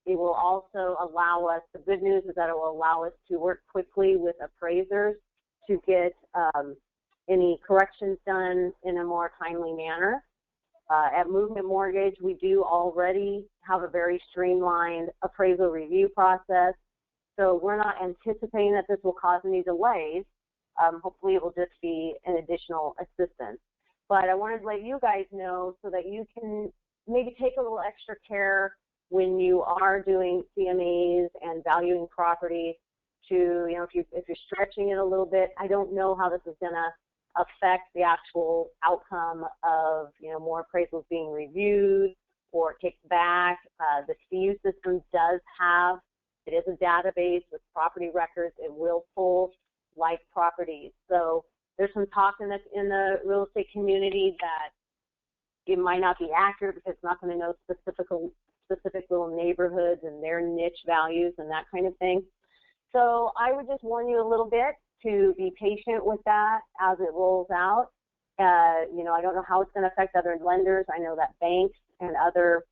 It will also allow us, the good news is that it will allow us to work quickly with appraisers to get any corrections done in a more timely manner. At Movement Mortgage, we do already have a very streamlined appraisal review process, so we're not anticipating that this will cause any delays. Hopefully it will just be an additional assistance. But I wanted to let you guys know so that you can maybe take a little extra care when you are doing CMAs and valuing property to, you know, if you're stretching it a little bit. I don't know how this is going to affect the actual outcome of, you know, more appraisals being reviewed or kicked back. The CU system does have, it is a database with property records. It will pull like properties. So there's some talk in the real estate community that it might not be accurate because it's not going to know specific little neighborhoods and their niche values and that kind of thing. So I would just warn you a little bit to be patient with that as it rolls out. You know, I don't know how it's going to affect other lenders. I know that banks and other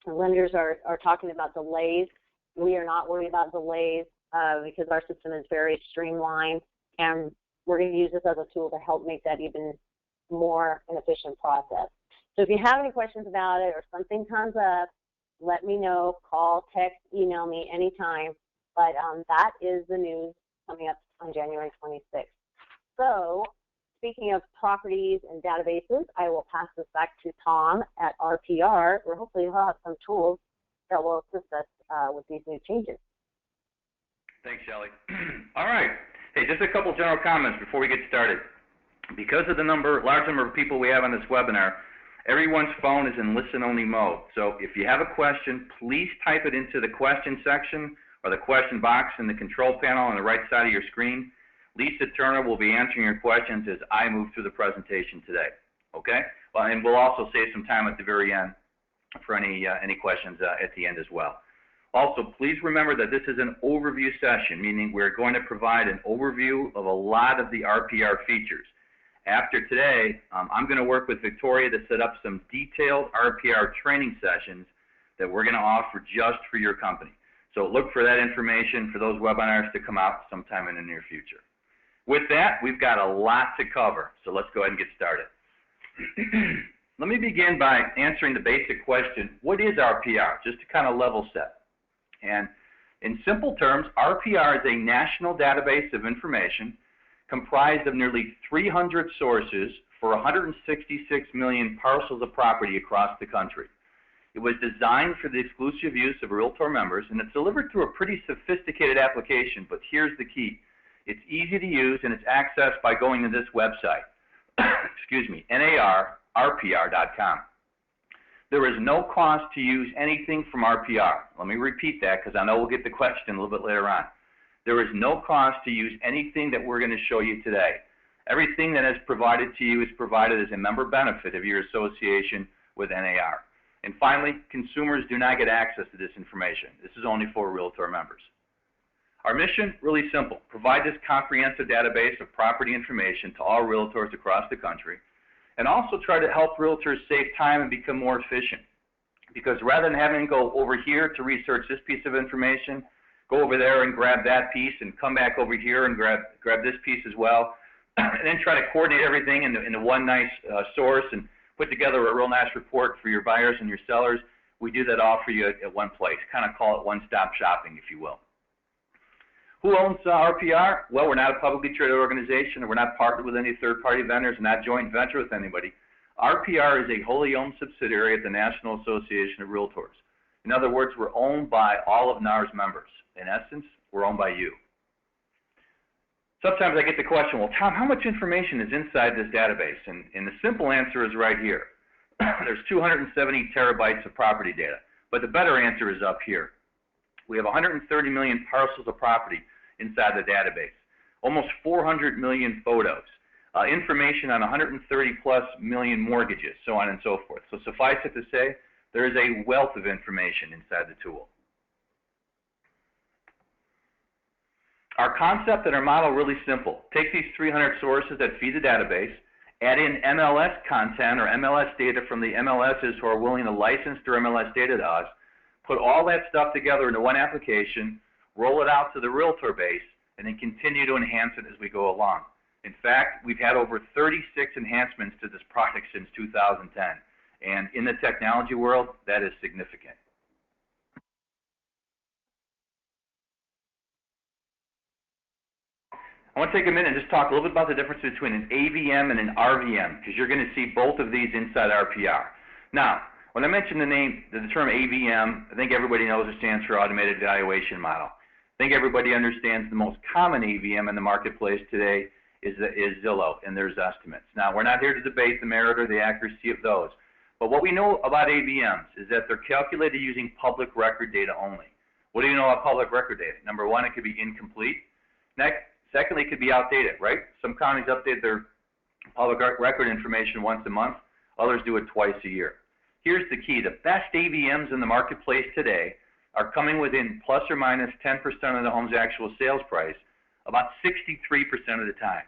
lenders are talking about delays. We are not worried about delays because our system is very streamlined, and we're going to use this as a tool to help make that even more an efficient process. So if you have any questions about it or something comes up, let me know, call, text, email me anytime. But that is the news coming up on January 26th. So speaking of properties and databases, I will pass this back to Tom at RPR, where hopefully he'll have some tools that will assist us with these new changes. Thanks, Shelley. All right. Hey, just a couple general comments before we get started. Because of the large number of people we have on this webinar, everyone's phone is in listen-only mode. So if you have a question, please type it into the question section or the question box in the control panel on the right side of your screen. Lisa Turner will be answering your questions as I move through the presentation today. Okay? Well, and we'll also save some time at the very end for any questions at the end as well. Also, please remember that this is an overview session, meaning we're going to provide an overview of a lot of the RPR features. After today, I'm going to work with Victoria to set up some detailed RPR training sessions that we're going to offer just for your company. So look for that information for those webinars to come out sometime in the near future. With that, we've got a lot to cover, so let's go ahead and get started. Let me begin by answering the basic question, what is RPR? Just to kind of level set. And in simple terms, RPR is a national database of information comprised of nearly 300 sources for 166 million parcels of property across the country. It was designed for the exclusive use of Realtor members, and it's delivered through a pretty sophisticated application, but here's the key. It's easy to use, and it's accessed by going to this website, excuse me, NARRPR.com. There is no cost to use anything from RPR. Let me repeat that because I know we'll get the question a little bit later on. There is no cost to use anything that we're going to show you today. Everything that is provided to you is provided as a member benefit of your association with NAR. And finally, consumers do not get access to this information. This is only for Realtor members. Our mission, really simple, provide this comprehensive database of property information to all Realtors across the country, and also try to help Realtors save time and become more efficient. Because rather than having to go over here to research this piece of information, go over there and grab that piece and come back over here and grab this piece as well, and then try to coordinate everything into one nice source and put together a real nice report for your buyers and your sellers, we do that all for you at one place. Kind of call it one-stop shopping, if you will. Who owns RPR? Well, we're not a publicly traded organization, and we're not partnered with any third-party vendors, and not joint venture with anybody. RPR is a wholly owned subsidiary of the National Association of Realtors. In other words, we're owned by all of NAR's members. In essence, we're owned by you. Sometimes I get the question, well, Tom, how much information is inside this database? And the simple answer is right here. There's 270 terabytes of property data, but the better answer is up here. We have 130 million parcels of property inside the database, almost 400 million photos, information on 130 plus million mortgages, so on and so forth. So suffice it to say, there is a wealth of information inside the tool. Our concept and our model are really simple. Take these 300 sources that feed the database, add in MLS content or MLS data from the MLSs who are willing to license their MLS data to us, put all that stuff together into one application, roll it out to the realtor base, and then continue to enhance it as we go along. In fact, we've had over 36 enhancements to this product since 2010. And in the technology world, that is significant. I want to take a minute and just talk a little bit about the difference between an AVM and an RVM, because you're going to see both of these inside RPR. Now, when I mention the term AVM, I think everybody knows it stands for Automated Valuation Model. I think everybody understands the most common AVM in the marketplace today is Zillow, and there's estimates. Now, we're not here to debate the merit or the accuracy of those, but what we know about AVMs is that they're calculated using public record data only. What do you know about public record data? Number one, it could be incomplete. Secondly, it could be outdated, right? Some counties update their public record information once a month. Others do it twice a year. Here's the key. The best AVMs in the marketplace today are coming within plus or minus 10% of the home's actual sales price about 63% of the time.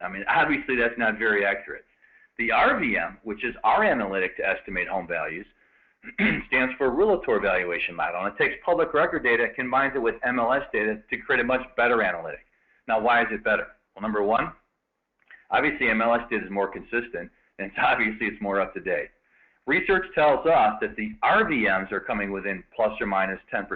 I mean, obviously that's not very accurate. The RVM, which is our analytic to estimate home values, stands for Realtor Valuation Model, and it takes public record data, combines it with MLS data to create a much better analytic. Now, why is it better? Well, number one, obviously MLS data is more consistent, and obviously it's more up to date. Research tells us that the RVMs are coming within plus or minus 10%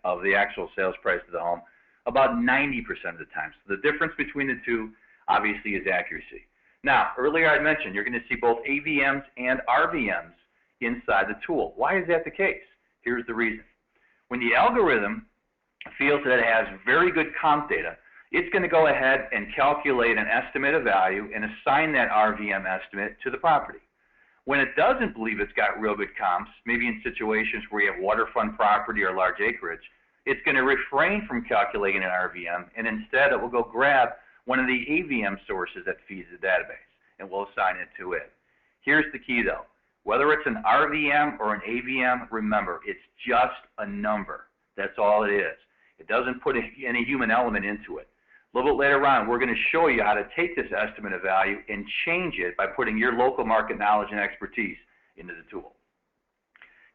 of the actual sales price of the home about 90% of the time. So the difference between the two obviously is accuracy. Now, earlier I mentioned you're going to see both AVMs and RVMs inside the tool. Why is that the case? Here's the reason. When the algorithm feels that it has very good comp data, it's going to go ahead and calculate an estimate of value and assign that RVM estimate to the property. When it doesn't believe it's got real good comps, maybe in situations where you have waterfront property or large acreage, it's going to refrain from calculating an RVM, and instead it will go grab one of the AVM sources that feeds the database, and we'll assign it to it. Here's the key though. Whether it's an RVM or an AVM, remember, it's just a number. That's all it is. It doesn't put any human element into it. A little bit later on, we're going to show you how to take this estimate of value and change it by putting your local market knowledge and expertise into the tool.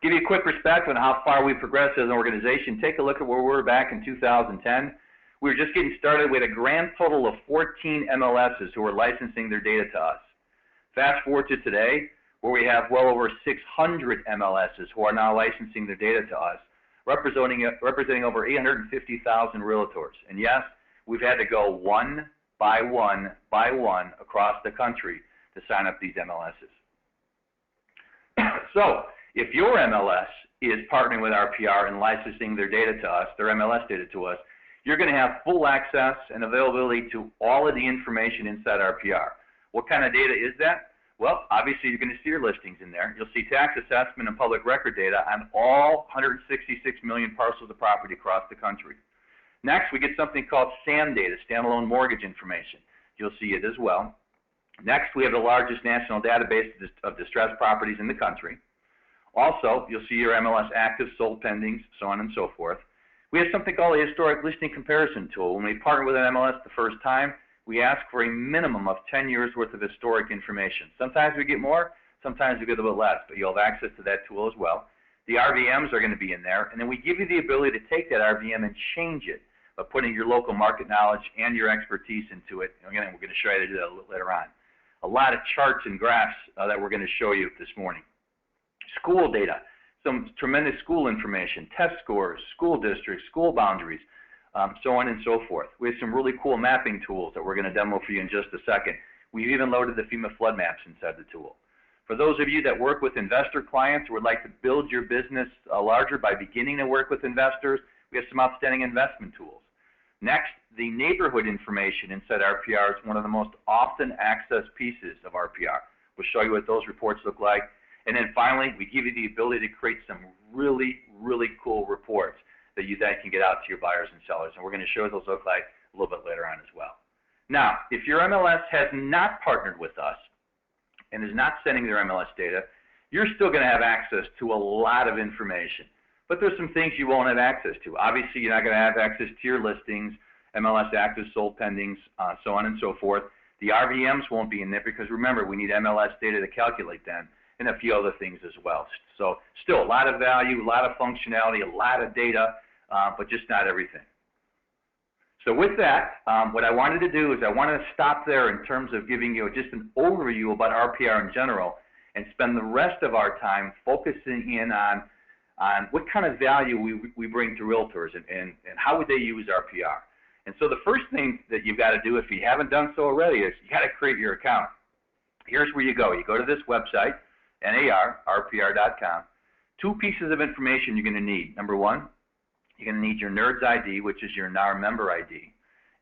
Give you a quick perspective on how far we've progressed as an organization. Take a look at where we were back in 2010. We were just getting started with a grand total of 14 MLSs who were licensing their data to us. Fast forward to today, where we have well over 600 MLSs who are now licensing their data to us, representing over 850,000 realtors. And yes, we've had to go one by one across the country to sign up these MLSs. So, if your MLS is partnering with RPR and licensing their data to us, their MLS data to us, you're going to have full access and availability to all of the information inside RPR. What kind of data is that? Well, obviously you're going to see your listings in there. You'll see tax assessment and public record data on all 166 million parcels of property across the country. Next, we get something called SAM data, standalone mortgage information. You'll see it as well. Next, we have the largest national database of distressed properties in the country. Also, you'll see your MLS active, sold pendings, so on and so forth. We have something called a historic listing comparison tool. When we partner with an MLS the first time, we ask for a minimum of 10 years worth of historic information. Sometimes we get more, sometimes we get a little bit less, but you'll have access to that tool as well. The RVMs are going to be in there, and then we give you the ability to take that RVM and change it by putting your local market knowledge and your expertise into it. And again, we're going to show you how to do that a little later on. A lot of charts and graphs that we're going to show you this morning. School data, some tremendous school information, test scores, school districts, school boundaries, so on and so forth. We have some really cool mapping tools that we're going to demo for you in just a second. We've even loaded the FEMA flood maps inside the tool. For those of you that work with investor clients or would like to build your business larger by beginning to work with investors, we have some outstanding investment tools. Next, the neighborhood information inside RPR is one of the most often accessed pieces of RPR. We'll show you what those reports look like. And then finally, we give you the ability to create some really, really cool reports that you then can get out to your buyers and sellers. And we're going to show those look like a little bit later on as well. Now, if your MLS has not partnered with us and is not sending their MLS data, you're still going to have access to a lot of information. But there's some things you won't have access to. Obviously, you're not going to have access to your listings, MLS active, sold pendings, so on and so forth. The RVMs won't be in there because remember, we need MLS data to calculate them. and a few other things as well. So still a lot of value, a lot of functionality, a lot of data, but just not everything. So with that, what I wanted to do is I wanted to stop there in terms of giving you just an overview about RPR in general, and spend the rest of our time focusing in on what kind of value we bring to realtors, and how would they use RPR. And so the first thing that you've got to do, if you haven't done so already, is you got to create your account. Here's where you go. You go to this website, rpr.com. Two pieces of information you're going to need. Number one, you're going to need your NERDS ID, which is your NAR member ID.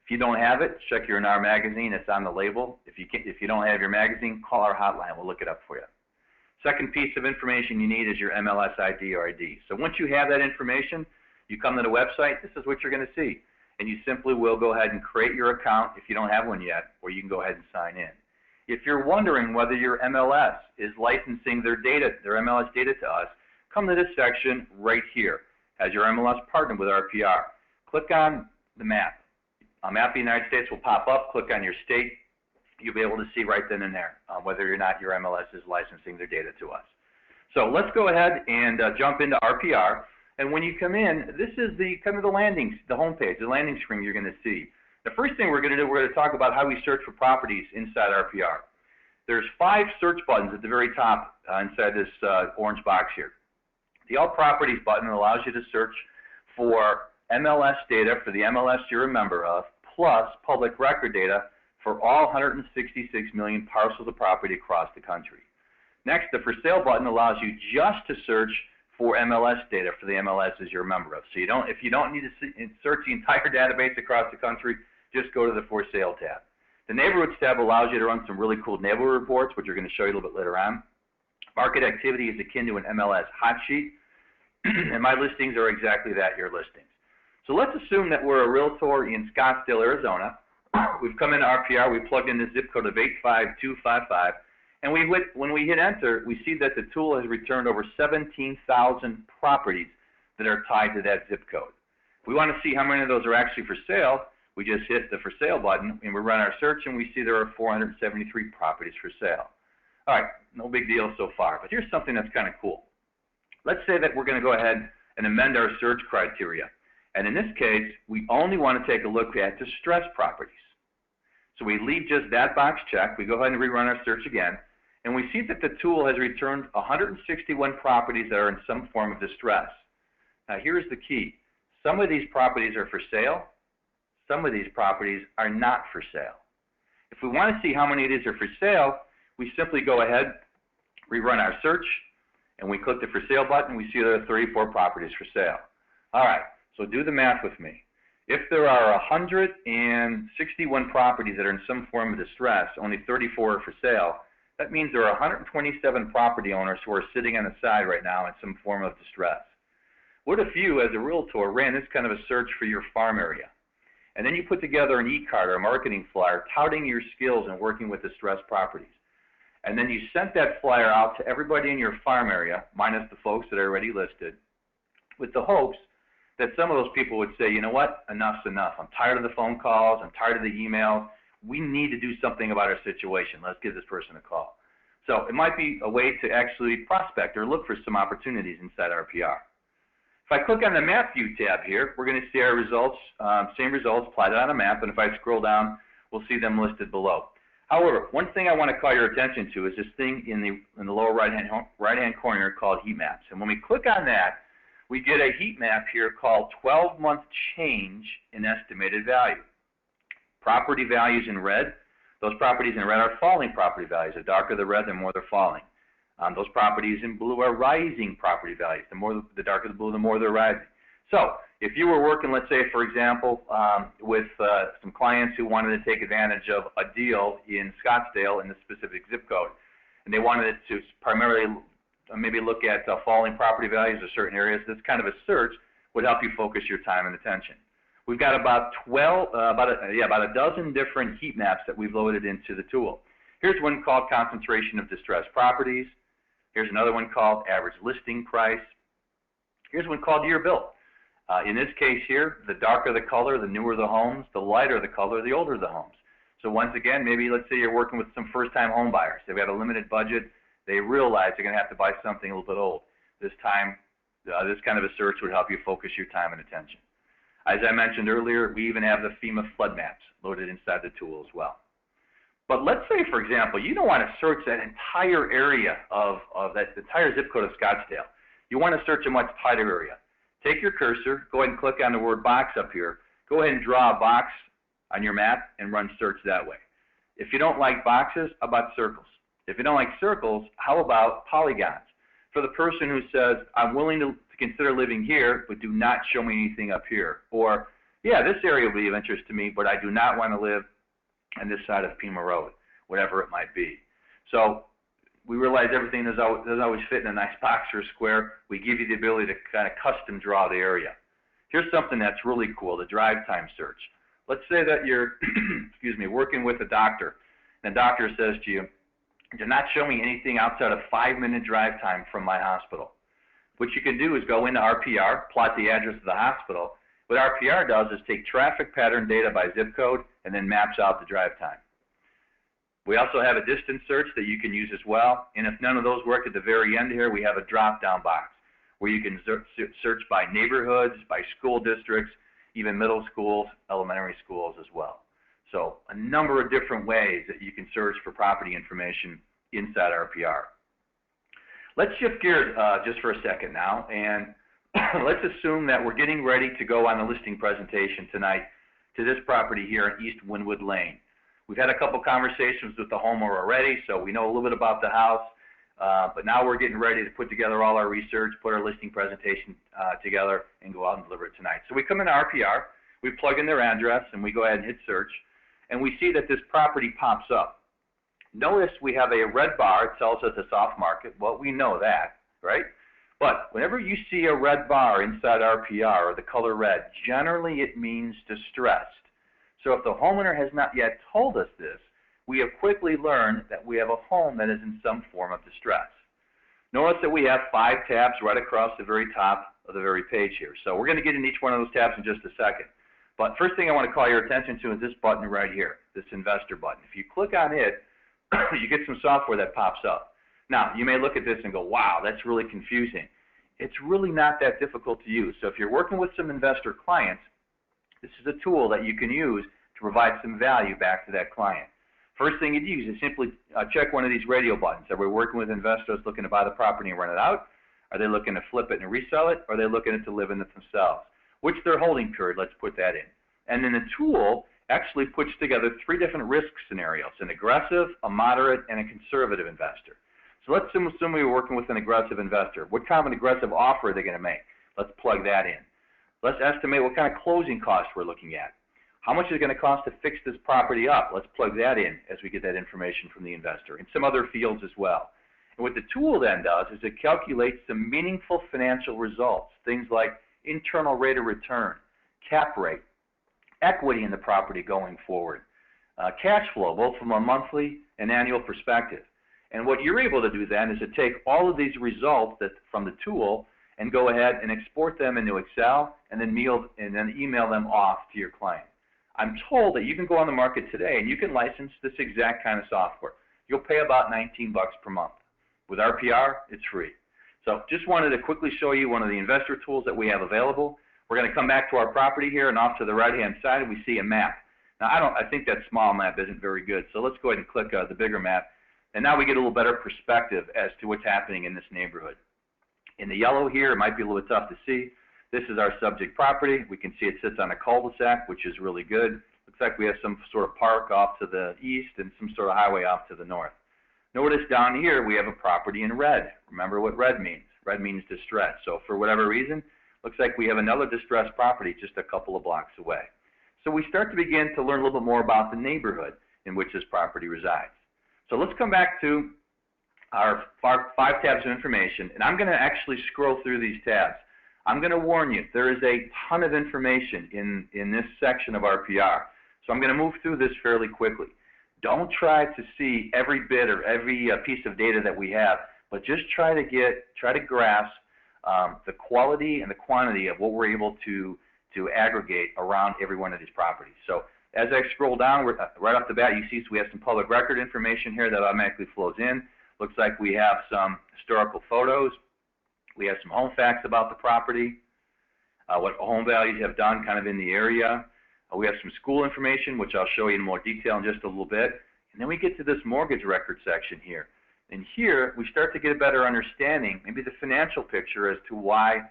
If you don't have it, check your NAR magazine. It's on the label. If you don't have your magazine, call our hotline. We'll look it up for you. Second piece of information you need is your MLS ID or ID. So once you have that information, you come to the website, this is what you're going to see. And you simply will go ahead and create your account if you don't have one yet, or you can go ahead and sign in. If you're wondering whether your MLS is licensing their MLS data to us, come to this section right here. Has your MLS partnered with RPR? Click on the map. A map of the United States will pop up. Click on your state. You'll be able to see right then and there whether or not your MLS is licensing their data to us. So let's go ahead and jump into RPR. And when you come in, this is the homepage, the landing screen you're going to see. The first thing we're going to do, we're going to talk about how we search for properties inside RPR. There's 5 search buttons at the very top inside this orange box here. The All Properties button allows you to search for MLS data for the MLS you're a member of, plus public record data for all 166 million parcels of property across the country. Next, the For Sale button allows you just to search for MLS data for the MLSs you're a member of. So if you don't need to search the entire database across the country, just go to the For Sale tab. The Neighborhoods tab allows you to run some really cool neighborhood reports, which we're going to show you a little bit later on. Market activity is akin to an MLS hot sheet, and my listings are exactly that, your listings. So let's assume that we're a realtor in Scottsdale, Arizona. We've come into RPR, we plugged in the zip code of 85255, and when we hit enter, we see that the tool has returned over 17,000 properties that are tied to that zip code. If we want to see how many of those are actually for sale, we just hit the For Sale button, and we run our search, and we see there are 473 properties for sale. All right, no big deal so far, but here's something that's kind of cool. Let's say that we're going to go ahead and amend our search criteria. And in this case, we only want to take a look at distressed properties. So we leave just that box checked. We go ahead and rerun our search again. And we see that the tool has returned 161 properties that are in some form of distress. Now here's the key. Some of these properties are for sale. Some of these properties are not for sale. If we want to see how many of these are for sale, we simply go ahead, rerun our search, and we click the For Sale button. We see there are 34 properties for sale. All right. So do the math with me. If there are 161 properties that are in some form of distress, only 34 are for sale, that means there are 127 property owners who are sitting on the side right now in some form of distress. What if you, as a realtor, ran this kind of a search for your farm area? And then you put together an e-card or a marketing flyer touting your skills in working with distressed properties. And then you sent that flyer out to everybody in your farm area, minus the folks that are already listed, with the hopes that some of those people would say, you know what, enough's enough. I'm tired of the phone calls. I'm tired of the emails. We need to do something about our situation. Let's give this person a call. So it might be a way to actually prospect or look for some opportunities inside RPR. If I click on the Map View tab here, we're going to see our results, same results plotted on a map. And if I scroll down, we'll see them listed below. However, one thing I want to call your attention to is this thing in the lower right-hand corner called Heat Maps. And when we click on that, we get a heat map here called 12-month change in estimated value. Property values in red, those properties in red are falling property values. The darker the red, the more they're falling. Those properties in blue are rising property values. The darker the blue, the more they're rising. So if you were working, let's say, for example, with some clients who wanted to take advantage of a deal in Scottsdale in this specific zip code, and they wanted it to primarily maybe look at falling property values of certain areas, this kind of a search would help you focus your time and attention. We've got about a dozen different heat maps that we've loaded into the tool. Here's one called Concentration of Distressed Properties. Here's another one called Average Listing Price. Here's one called Year Built. In this case here, the darker the color, the newer the homes, the lighter the color, the older the homes. So once again, maybe let's say you're working with some first-time home buyers. They've got a limited budget. They realize they're going to have to buy something a little bit old. This time, this kind of a search would help you focus your time and attention. As I mentioned earlier, we even have the FEMA flood maps loaded inside the tool as well. But let's say, for example, you don't want to search that entire area of that entire zip code of Scottsdale. You want to search a much tighter area. Take your cursor, go ahead and click on the word box up here. Go ahead and draw a box on your map and run search that way. If you don't like boxes, how about circles? If you don't like circles, how about polygons? For the person who says, I'm willing to consider living here, but do not show me anything up here. Or, yeah, this area will be of interest to me, but I do not want to live on this side of Pima Road, whatever it might be. So we realize everything doesn't always fit in a nice box or a square. We give you the ability to kind of custom draw the area. Here's something that's really cool, the drive time search. Let's say that you're excuse me, working with a doctor, and the doctor says to you, do not show me anything outside of 5-minute drive time from my hospital. What you can do is go into RPR, plot the address of the hospital. What RPR does is take traffic pattern data by zip code and then maps out the drive time. We also have a distance search that you can use as well, and if none of those work, at the very end here we have a drop-down box where you can search by neighborhoods, by school districts, even middle schools, elementary schools as well. So a number of different ways that you can search for property information inside RPR. Let's shift gears just for a second now, and let's assume that we're getting ready to go on the listing presentation tonight to this property here in East Wynwood Lane. We've had a couple conversations with the homeowner already, so we know a little bit about the house, but now we're getting ready to put together all our research, put our listing presentation together, and go out and deliver it tonight. So we come into RPR, we plug in their address, and we go ahead and hit search, and we see that this property pops up. Notice we have a red bar. It tells us it's off market. Well, we know that, right? But whenever you see a red bar inside RPR, or the color red, generally it means distressed. So if the homeowner has not yet told us this, we have quickly learned that we have a home that is in some form of distress. Notice that we have 5 tabs right across the very top of the very page here. So we're going to get in each one of those tabs in just a second. But first thing I want to call your attention to is this button right here, this investor button. If you click on it, you get some software that pops up. Now, you may look at this and go, wow, that's really confusing. It's really not that difficult to use. So if you're working with some investor clients, this is a tool that you can use to provide some value back to that client. First thing you'd use is simply check one of these radio buttons. Are we working with investors looking to buy the property and rent it out? Are they looking to flip it and resell it? Or are they looking to live in it themselves? What's their holding period? Let's put that in. And then the tool actually puts together 3 different risk scenarios, an aggressive, a moderate, and a conservative investor. So let's assume we're working with an aggressive investor. What kind of an aggressive offer are they going to make? Let's plug that in. Let's estimate what kind of closing costs we're looking at. How much is it going to cost to fix this property up? Let's plug that in as we get that information from the investor, and some other fields as well. And what the tool then does is it calculates some meaningful financial results, things like internal rate of return, cap rate, equity in the property going forward, cash flow, both from a monthly and annual perspective. And what you're able to do then is to take all of these results from the tool and go ahead and export them into Excel and then email them off to your client. I'm told that you can go on the market today and you can license this exact kind of software. You'll pay about $19 per month. With RPR, it's free. So just wanted to quickly show you one of the investor tools that we have available. We're going to come back to our property here, and off to the right-hand side we see a map. Now I think that small map isn't very good, so let's go ahead and click the bigger map. And now we get a little better perspective as to what's happening in this neighborhood. In the yellow here, it might be a little bit tough to see. This is our subject property. We can see it sits on a cul-de-sac, which is really good. Looks like we have some sort of park off to the east and some sort of highway off to the north. Notice down here we have a property in red. Remember what red means. Red means distress. So for whatever reason, looks like we have another distressed property just a couple of blocks away. So we start to begin to learn a little bit more about the neighborhood in which this property resides. So let's come back to our 5 tabs of information, and I'm going to actually scroll through these tabs. I'm going to warn you, there is a ton of information in this section of RPR. So I'm going to move through this fairly quickly. Don't try to see every bit or every piece of data that we have, but just try to grasp the quality and the quantity of what we're able to aggregate around every one of these properties. So as I scroll down, right off the bat, you see we have some public record information here that automatically flows in. Looks like we have some historical photos. We have some home facts about the property, what home values have done kind of in the area. We have some school information, which I'll show you in more detail in just a little bit. And then we get to this mortgage record section here. And here we start to get a better understanding, maybe the financial picture as to why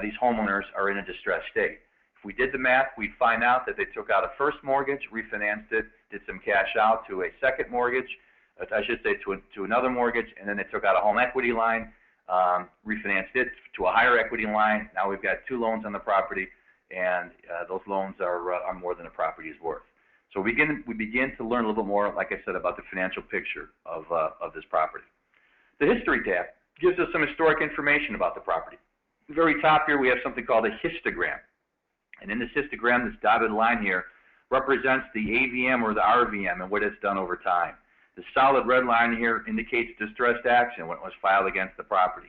these homeowners are in a distressed state. If we did the math, we'd find out that they took out a first mortgage, refinanced it, did some cash out to a second mortgage, I should say to another mortgage, and then they took out a home equity line, refinanced it to a higher equity line. Now we've got 2 loans on the property, and those loans are more than the property is worth. So we begin to learn a little bit more, like I said, about the financial picture of this property. The History tab gives us some historic information about the property. At the very top here, we have something called a histogram. And in this histogram, this dotted line here represents the AVM or the RVM and what it's done over time. The solid red line here indicates distressed action when it was filed against the property.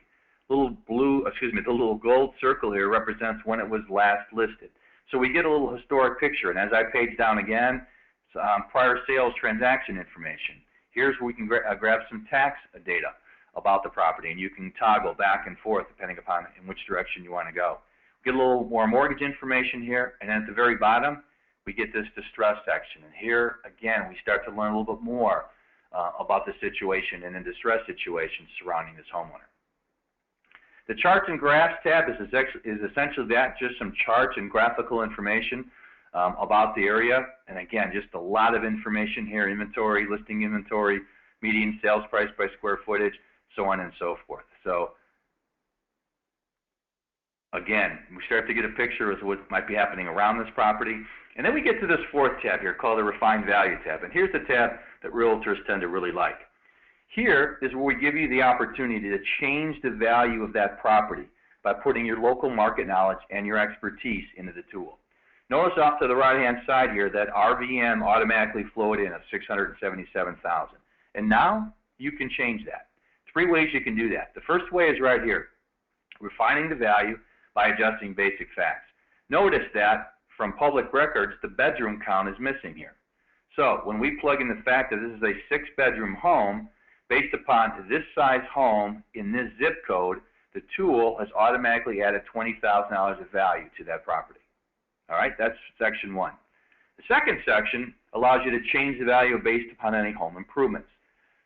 The little gold circle here represents when it was last listed. So we get a little historic picture. And as I page down again, prior sales transaction information. Here's where we can grab some tax data about the property, and you can toggle back and forth depending upon in which direction you want to go. Get a little more mortgage information here, and then at the very bottom, we get this distress section. And here, again, we start to learn a little bit more about the situation and the distress situation surrounding this homeowner. The charts and graphs tab is essentially that, just some charts and graphical information about the area. And again, just a lot of information here, inventory, listing inventory, median sales price by square footage, so on and so forth. So again, we start to get a picture of what might be happening around this property. And then we get to this 4th tab here called the Refined Value tab. And here's the tab that realtors tend to really like. Here is where we give you the opportunity to change the value of that property by putting your local market knowledge and your expertise into the tool. Notice off to the right-hand side here that RVM automatically flowed in of $677,000. And now you can change that. 3 ways you can do that. The first way is right here, refining the value by adjusting basic facts. Notice that from public records, the bedroom count is missing here. So when we plug in the fact that this is a 6-bedroom home, based upon this size home in this zip code, the tool has automatically added $20,000 of value to that property. All right, that's section 1. The second section allows you to change the value based upon any home improvements.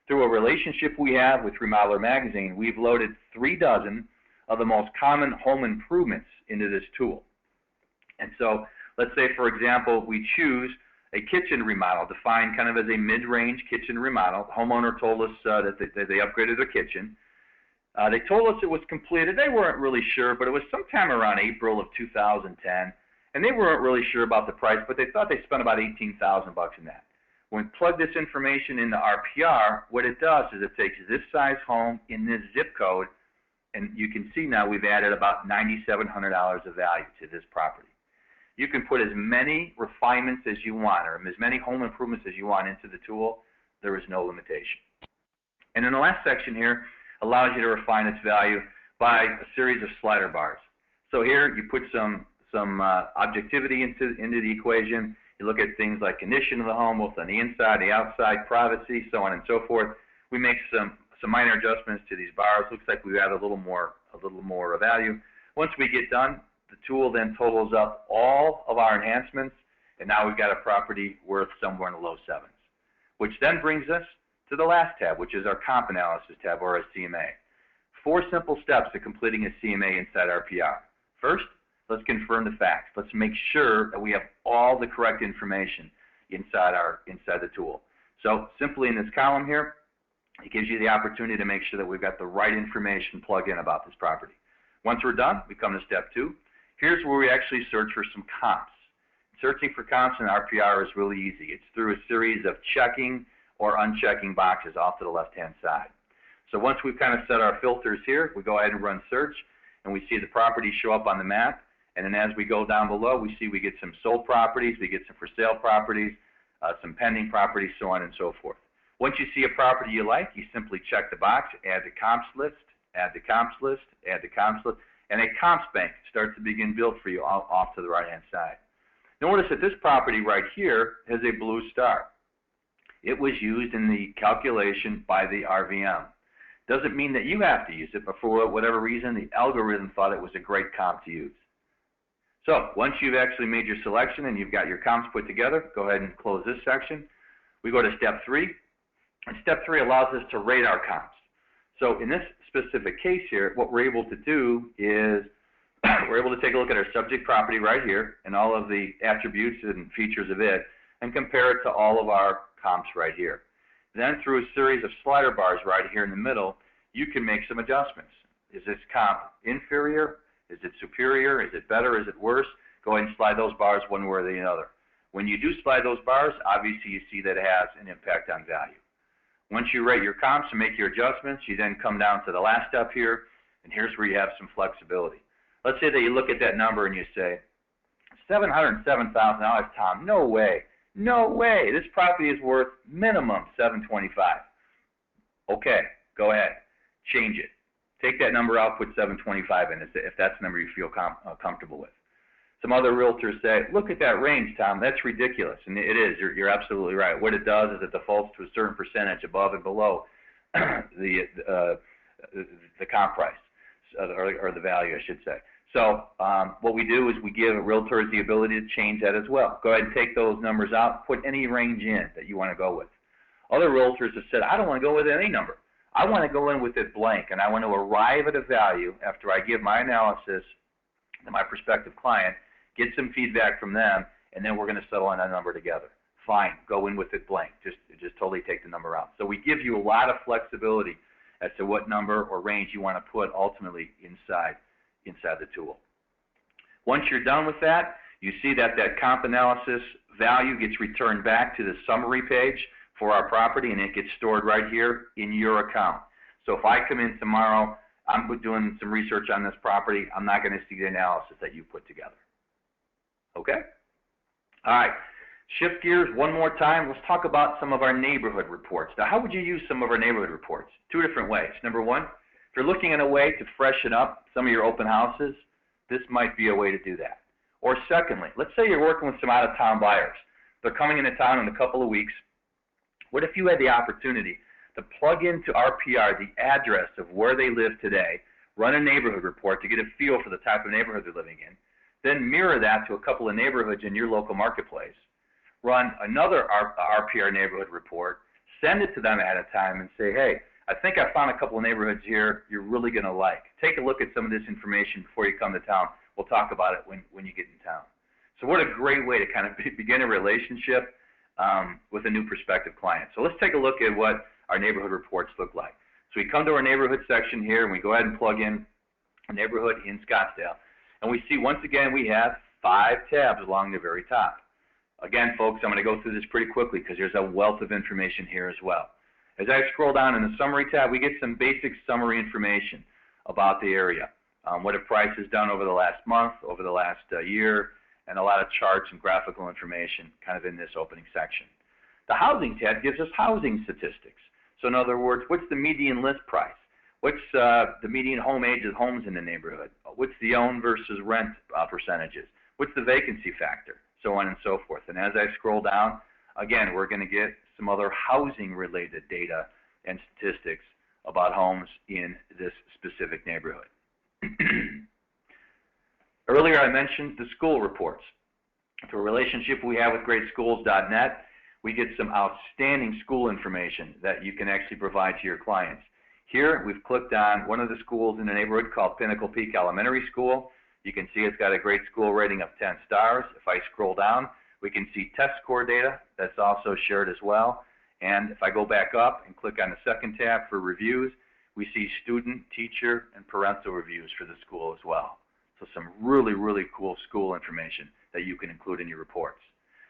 Through a relationship we have with Remodeler Magazine, we've loaded 3 dozen of the most common home improvements into this tool. And so let's say, for example, we choose a kitchen remodel, defined kind of as a mid-range kitchen remodel. The homeowner told us that they upgraded their kitchen. They told us it was completed. They weren't really sure, but it was sometime around April of 2010. And they weren't really sure about the price, but they thought they spent about $18,000 in that. When we plug this information into RPR, what it does is it takes this size home in this zip code, and you can see now we've added about $9,700 of value to this property. You can put as many refinements as you want, or as many home improvements as you want into the tool. There is no limitation. And then the last section here allows you to refine its value by a series of slider bars. So here you put some objectivity into the equation. You look at things like condition of the home, both on the inside, the outside, privacy, so on and so forth. We make some minor adjustments to these bars. Looks like we've added a little more value. Once we get done, the tool then totals up all of our enhancements, and now we've got a property worth somewhere in the low 7s. Which then brings us to the last tab, which is our comp analysis tab, or a CMA. 4 simple steps to completing a CMA inside RPR. First, let's confirm the facts. Let's make sure that we have all the correct information inside the tool. So simply in this column here, it gives you the opportunity to make sure that we've got the right information plugged in about this property. Once we're done, we come to step 2. Here's where we actually search for some comps. Searching for comps in RPR is really easy. It's through a series of checking or unchecking boxes off to the left-hand side. So once we've kind of set our filters here, we go ahead and run search, and we see the property show up on the map. And then as we go down below, we get some sold properties, we get some for sale properties, some pending properties, so on and so forth. Once you see a property you like, you simply check the box, add the comps list, add the comps list, add the comps list, and a comps bank starts to begin built for you off to the right-hand side. Notice that this property right here has a blue star. It was used in the calculation by the RVM. Doesn't mean that you have to use it, but for whatever reason, the algorithm thought it was a great comp to use. So once you've actually made your selection and you've got your comps put together, go ahead and close this section. We go to step 3, and step 3 allows us to rate our comps. So in this specific case here, what we're able to do is we're able to take a look at our subject property right here and all of the attributes and features of it and compare it to all of our comps right here. Then through a series of slider bars right here in the middle, you can make some adjustments. Is this comp inferior? Is it superior? Is it better? Is it worse? Go ahead and slide those bars one way or the other. When you do slide those bars, obviously you see that it has an impact on value. Once you rate your comps and make your adjustments, you then come down to the last step here, and here's where you have some flexibility. Let's say that you look at that number and you say, $707,000, Tom, no way. No way. This property is worth minimum $725,000. Okay, go ahead. Change it. Take that number out, put $725,000 in if that's the number you feel comfortable with. Some other realtors say, look at that range, Tom, that's ridiculous. And it is, you're absolutely right. What it does is it defaults to a certain percentage above and below the comp price, or the value, I should say. So what we do is we give realtors the ability to change that as well. Go ahead and take those numbers out, put any range in that you want to go with. Other realtors have said, I don't want to go with any number. I want to go in with it blank, and I want to arrive at a value after I give my analysis to my prospective client, get some feedback from them, and then we're going to settle on a number together. Fine, go in with it blank. Just totally take the number out. So we give you a lot of flexibility as to what number or range you want to put ultimately inside the tool. Once you're done with that, you see that comp analysis value gets returned back to the summary page for our property, and it gets stored right here in your account. So if I come in tomorrow, I'm doing some research on this property, I'm not going to see the analysis that you put together. Okay? All right. Shift gears one more time. Let's talk about some of our neighborhood reports. Now, how would you use some of our neighborhood reports? Two different ways. Number one, if you're looking at a way to freshen up some of your open houses, this might be a way to do that. Or secondly, let's say you're working with some out-of-town buyers. They're coming into town in a couple of weeks. What if you had the opportunity to plug into RPR the address of where they live today, run a neighborhood report to get a feel for the type of neighborhood they're living in, then mirror that to a couple of neighborhoods in your local marketplace, run another RPR neighborhood report, send it to them at a time and say, hey, I think I found a couple of neighborhoods here you're really going to like. Take a look at some of this information before you come to town. We'll talk about it when you get in town. So what a great way to kind of begin a relationship with a new prospective client. So let's take a look at what our neighborhood reports look like. So we come to our neighborhood section here, and we go ahead and plug in a neighborhood in Scottsdale. And we see, once again, we have 5 tabs along the very top. Again, folks, I'm going to go through this pretty quickly because there's a wealth of information here as well. As I scroll down in the summary tab, we get some basic summary information about the area. What have prices done over the last month, over the last year, and a lot of charts and graphical information kind of in this opening section. The housing tab gives us housing statistics. So in other words, what's the median list price? What's the median home age of homes in the neighborhood? What's the own versus rent percentages? What's the vacancy factor? So on and so forth. And as I scroll down, again, we're going to get some other housing-related data and statistics about homes in this specific neighborhood. Earlier I mentioned the school reports. Through a relationship we have with greatschools.net, we get some outstanding school information that you can actually provide to your clients. Here we've clicked on one of the schools in the neighborhood called Pinnacle Peak Elementary School. You can see it's got a great school rating of 10 stars. If I scroll down, we can see test score data that's also shared as well. And if I go back up and click on the second tab for reviews, we see student, teacher, and parental reviews for the school as well. So some really, really cool school information that you can include in your reports.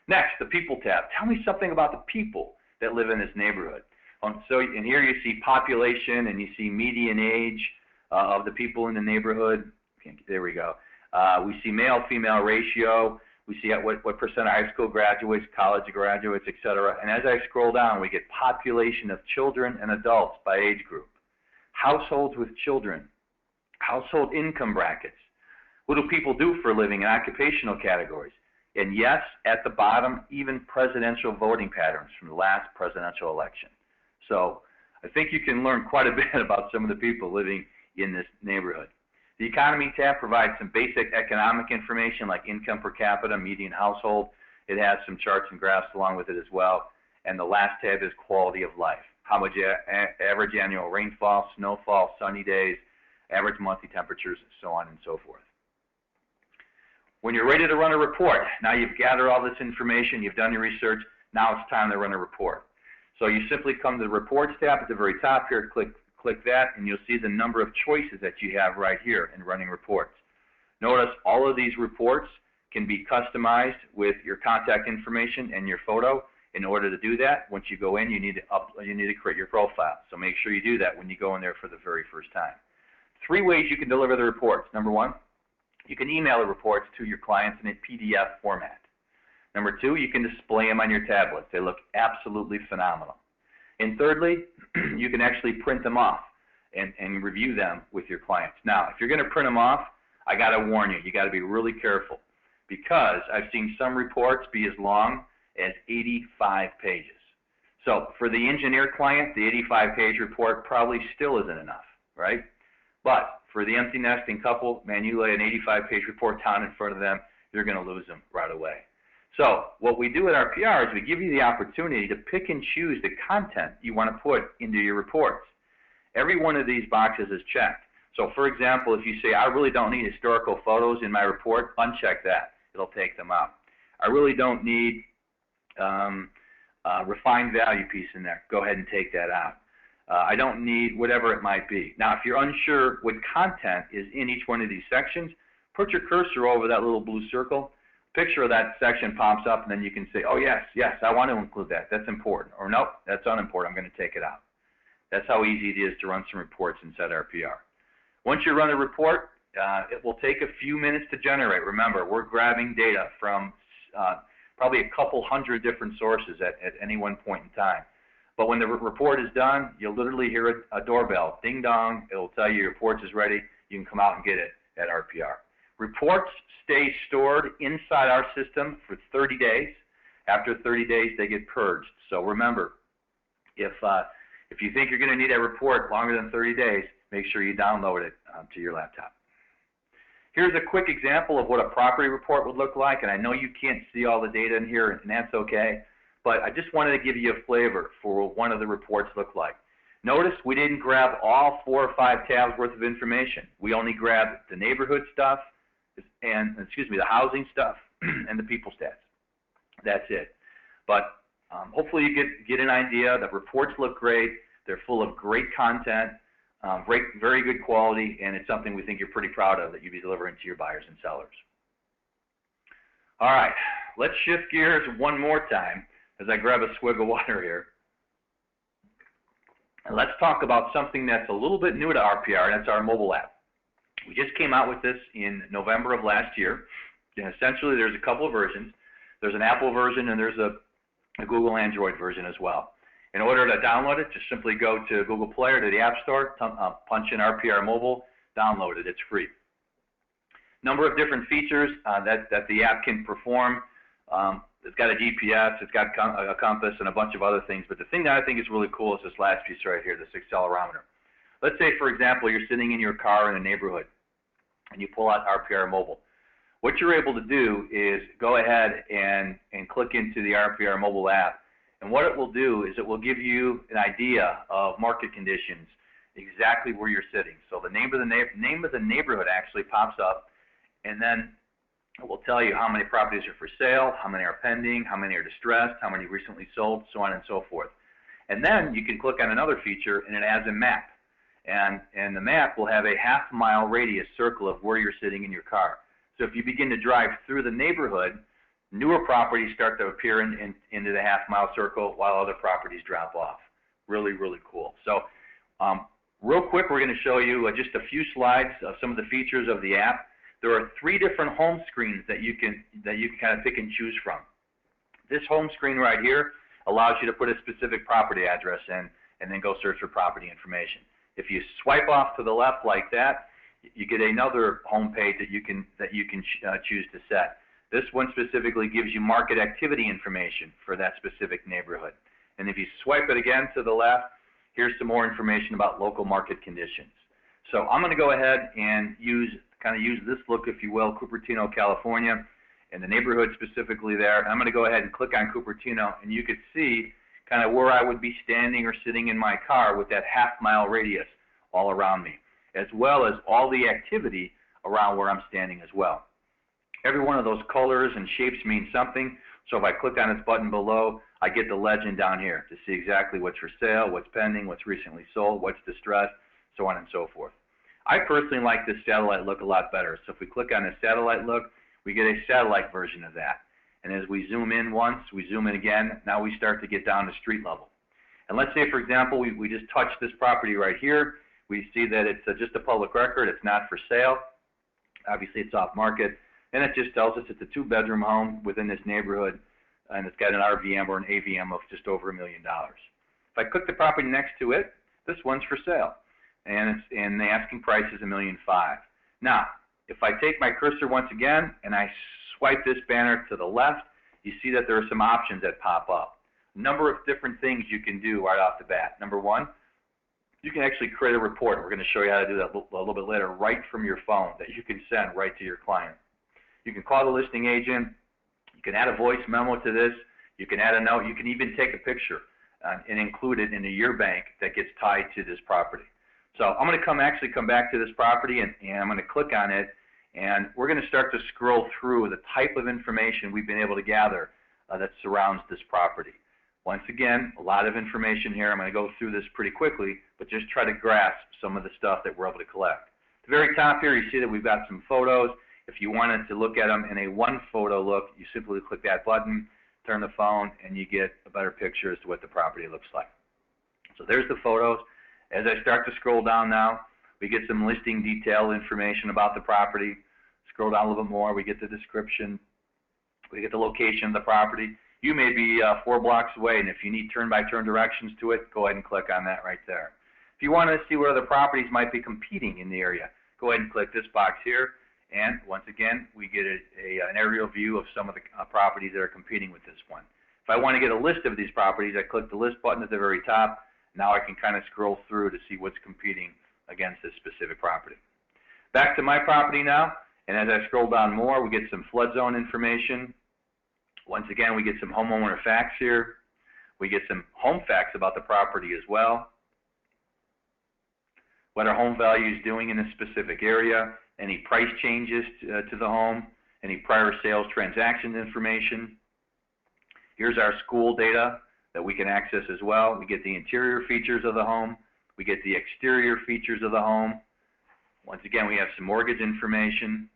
Next, the people tab. Tell me something about the people that live in this neighborhood. So in here you see population and you see median age of the people in the neighborhood. There we go. We see male-female ratio. We see what percent of high school graduates, college graduates, et cetera. And as I scroll down, we get population of children and adults by age group. Households with children. Household income brackets. What do people do for a living in occupational categories? And yes, at the bottom, even presidential voting patterns from the last presidential election. So I think you can learn quite a bit about some of the people living in this neighborhood. The economy tab provides some basic economic information like income per capita, median household. It has some charts and graphs along with it as well. And the last tab is quality of life. How much average annual rainfall, snowfall, sunny days, average monthly temperatures, so on and so forth. When you're ready to run a report, now you've gathered all this information, you've done your research, now it's time to run a report. So you simply come to the Reports tab at the very top here, click that, and you'll see the number of choices that you have right here in running reports. Notice all of these reports can be customized with your contact information and your photo. In order to do that, once you go in, you need to create your profile. So make sure you do that when you go in there for the very first time. 3 ways you can deliver the reports. Number 1, you can email the reports to your clients in a PDF format. Number 2, you can display them on your tablets. They look absolutely phenomenal. And thirdly, you can actually print them off and review them with your clients. Now, if you're going to print them off, I got to warn you, you got to be really careful, because I've seen some reports be as long as 85 pages. So for the engineer client, the 85-page report probably still isn't enough, right? But for the empty nesting couple, man, you lay an 85-page report down in front of them, you're going to lose them right away. So what we do at RPR is we give you the opportunity to pick and choose the content you want to put into your reports. Every one of these boxes is checked. So for example, if you say, I really don't need historical photos in my report, uncheck that. It'll take them out. I really don't need refined value piece in there. Go ahead and take that out. I don't need whatever it might be. Now, if you're unsure what content is in each one of these sections, put your cursor over that little blue circle. Picture of that section pops up, and then you can say, oh, yes, I want to include that. That's important. Or, nope, that's unimportant. I'm going to take it out. That's how easy it is to run some reports inside RPR. Once you run a report, it will take a few minutes to generate. Remember, we're grabbing data from probably a couple hundred different sources at any one point in time. But when the report is done, you'll literally hear a doorbell. Ding dong, it'll tell you your report is ready. You can come out and get it at RPR. Reports stay stored inside our system for 30 days. After 30 days, they get purged. So remember, if you think you're going to need a report longer than 30 days, make sure you download it to your laptop. Here's a quick example of what a property report would look like, and I know you can't see all the data in here, and that's okay, but I just wanted to give you a flavor for what one of the reports look like. Notice we didn't grab all 4 or 5 tabs worth of information. We only grabbed the neighborhood stuff, and the housing stuff, and the people stats. That's it. But hopefully you get an idea that reports look great. They're full of great content. Very good quality, and it's something we think you're pretty proud of that you'll be delivering to your buyers and sellers. All right, let's shift gears one more time as I grab a swig of water here. And let's talk about something that's a little bit new to RPR, and that's our mobile app. We just came out with this in November of last year, and essentially there's a couple of versions. There's an Apple version, and there's a Google Android version as well. In order to download it, just simply go to Google Play or to the App Store, punch in RPR Mobile, download it. It's free. Number of different features that the app can perform. It's got a GPS, it's got a compass, and a bunch of other things. But the thing that I think is really cool is this last piece right here, this accelerometer. Let's say, for example, you're sitting in your car in a neighborhood, and you pull out RPR Mobile. What you're able to do is go ahead and click into the RPR Mobile app. And what it will do is it will give you an idea of market conditions, exactly where you're sitting. So the name of the neighborhood actually pops up, and then it will tell you how many properties are for sale, how many are pending, how many are distressed, how many recently sold, so on and so forth. And then you can click on another feature, and it adds a map. And the map will have a half-mile radius circle of where you're sitting in your car. So if you begin to drive through the neighborhood, newer properties start to appear into the half-mile circle while other properties drop off. Really, really cool. So real quick, we're going to show you just a few slides of some of the features of the app. There are 3 different home screens that you can kind of pick and choose from. This home screen right here allows you to put a specific property address in and then go search for property information. If you swipe off to the left like that, you get another home page that you can choose to set. This one specifically gives you market activity information for that specific neighborhood. And if you swipe it again to the left, here's some more information about local market conditions. So I'm going to go ahead and use this look, if you will, Cupertino, California, and the neighborhood specifically there. I'm going to go ahead and click on Cupertino, and you could see kind of where I would be standing or sitting in my car with that half-mile radius all around me, as well as all the activity around where I'm standing as well. Every one of those colors and shapes means something, so if I click on this button below, I get the legend down here to see exactly what's for sale, what's pending, what's recently sold, what's distressed, so on and so forth. I personally like this satellite look a lot better, so if we click on the satellite look, we get a satellite version of that. And as we zoom in once, we zoom in again, now we start to get down to street level. And let's say, for example, we just touched this property right here. We see that it's just a public record, it's not for sale. Obviously, it's off market. And it just tells us it's a 2-bedroom home within this neighborhood, and it's got an RVM or an AVM of just over $1 million. If I click the property next to it, this one's for sale, and the asking price is $1.5 million. Now, if I take my cursor once again and I swipe this banner to the left, you see that there are some options that pop up. A number of different things you can do right off the bat. Number one, you can actually create a report. We're going to show you how to do that a little bit later, right from your phone, that you can send right to your client. You can call the listing agent. You can add a voice memo to this. You can add a note. You can even take a picture and include it in a year bank that gets tied to this property. So I'm going to actually come back to this property, and I'm going to click on it, and we're going to start to scroll through the type of information we've been able to gather that surrounds this property. Once again, a lot of information here. I'm going to go through this pretty quickly, but just try to grasp some of the stuff that we're able to collect. At the very top here, you see that we've got some photos. If you wanted to look at them in a one-photo look, you simply click that button, turn the phone, and you get a better picture as to what the property looks like. So there's the photos. As I start to scroll down now, we get some listing detail information about the property. Scroll down a little bit more, we get the description, we get the location of the property. You may be 4 blocks away, and if you need turn-by-turn directions to it, go ahead and click on that right there. If you want to see what other properties might be competing in the area, go ahead and click this box here, and once again, we get an aerial view of some of the properties that are competing with this one. If I want to get a list of these properties, I click the list button at the very top. Now I can kind of scroll through to see what's competing against this specific property. Back to my property now, and as I scroll down more, we get some flood zone information. Once again, we get some homeowner facts here. We get some home facts about the property as well. What are home values doing in this specific area? Any price changes to the home? Any prior sales transactions information? Here's our school data that we can access as well. We get the interior features of the home. We get the exterior features of the home. Once again, we have some mortgage information.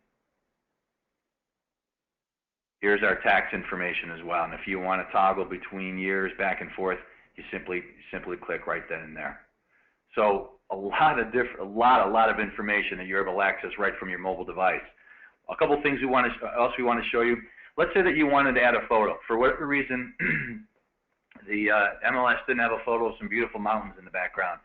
Here's our tax information as well. And if you want to toggle between years back and forth, you simply click right then and there. So a lot of information that you're able to access right from your mobile device. A couple things we want to show you. Let's say that you wanted to add a photo. For whatever reason, the MLS didn't have a photo of some beautiful mountains in the background,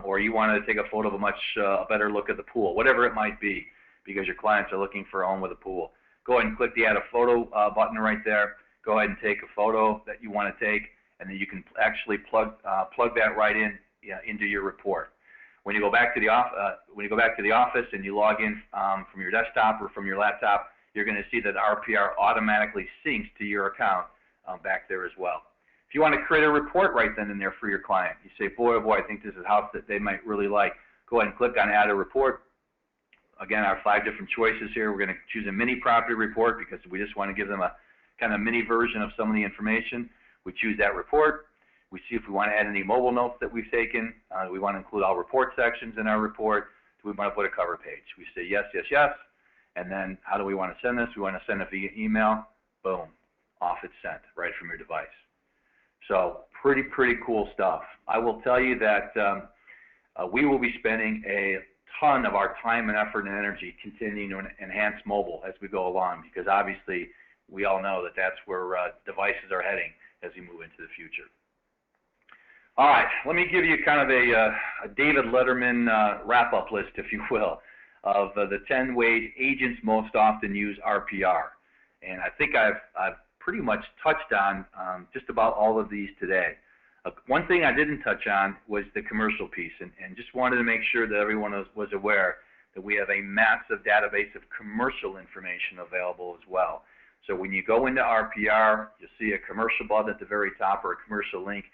or you wanted to take a photo of a much better look at the pool, whatever it might be, because your clients are looking for a home with a pool. Go ahead and click the Add a Photo button right there. Go ahead and take a photo that you want to take, and then you can actually plug that right in into your report. When you go back to the office and you log in from your desktop or from your laptop, you're going to see that RPR automatically syncs to your account back there as well. If you want to create a report right then and there for your client, you say, boy, oh boy, I think this is a house that they might really like. Go ahead and click on Add a Report. Again, our 5 different choices here. We're going to choose a mini property report because we just want to give them a kind of mini version of some of the information. We choose that report. We see if we want to add any mobile notes that we've taken. We want to include all report sections in our report. Do we want to put a cover page? We say yes, yes, yes. And then how do we want to send this? We want to send it via email. Boom. Off it's sent right from your device. So pretty cool stuff. I will tell you that we will be spending a ton of our time and effort and energy continuing to enhance mobile as we go along, because obviously we all know that that's where devices are heading as we move into the future. All right, let me give you kind of a David Letterman wrap-up list, if you will, of the 10 ways agents most often use RPR. And I think I've pretty much touched on just about all of these today. One thing I didn't touch on was the commercial piece, and just wanted to make sure that everyone was aware that we have a massive database of commercial information available as well. So when you go into RPR, you'll see a commercial button at the very top or a commercial link.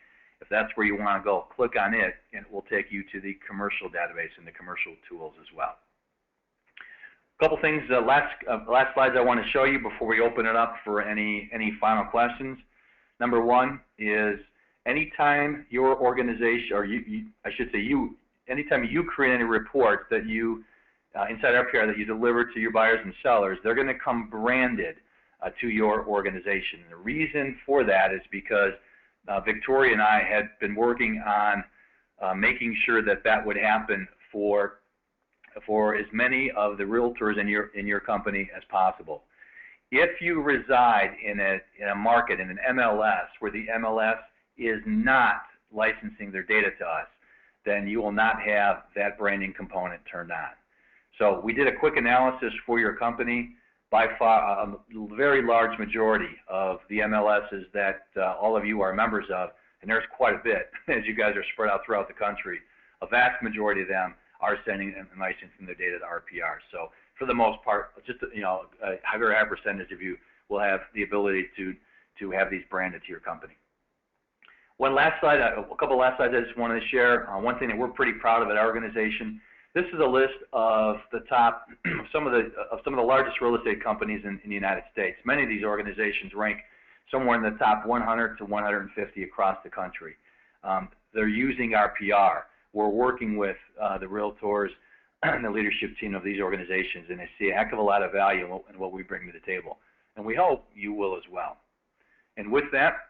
If that's where you want to go, click on it, and it will take you to the commercial database and the commercial tools as well. A couple things, last slides I want to show you before we open it up for any final questions. Number one is anytime your organization, or anytime you create any reports that you, inside RPR, that you deliver to your buyers and sellers, they're going to come branded to your organization. And the reason for that is because Victoria and I had been working on making sure that that would happen for as many of the realtors in your company as possible. If you reside in a market, in an MLS, where the MLS is not licensing their data to us, then you will not have that branding component turned on. So we did a quick analysis for your company. By far, a very large majority of the MLSs that all of you are members of, and there's quite a bit as you guys are spread out throughout the country, a vast majority of them are sending and licensing their data to RPR. So for the most part, just a very high percentage of you will have the ability to have these branded to your company. One last slide, a couple last slides I just wanted to share. One thing that we're pretty proud of at our organization. This is a list of the top, some of the largest real estate companies in the United States. Many of these organizations rank somewhere in the top 100 to 150 across the country. They're using RPR. We're working with the realtors and the leadership team of these organizations, and they see a heck of a lot of value in what we bring to the table. And we hope you will as well. And with that,